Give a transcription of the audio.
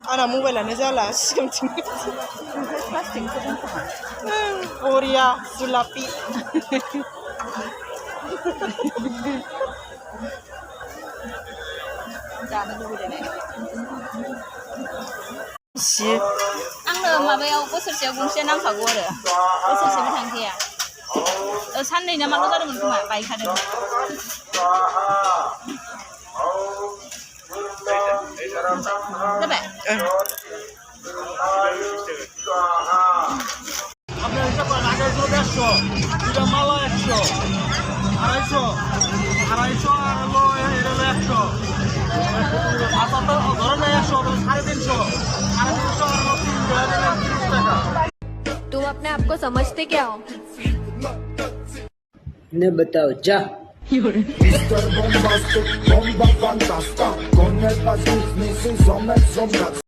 आंना मबाइलानो जाला सिगांथिं प्लास्टिकखौ दोनखोमा बरिया जुलापि जानो लुबैदों सि आंनो माबायाव बोसोरसेयाव गंसे नांखागौ आरो बोसोरसेबो थांखाया साननै ना माल' जादोंमोन खोमा बायखादों जाबाय আপনার হিসাব করেন আগে ছিল 150 দুটা মালা 100 250 250 আর হলো এটা হলো 100 আচ্ছা তো ধরেন 100 350 আর হলো 3 টাকা तुम अपने आप को समझते क्या हो ने बताओ जा Mr. Bombastic, bomba fantasta, con el país, mi sin sombra,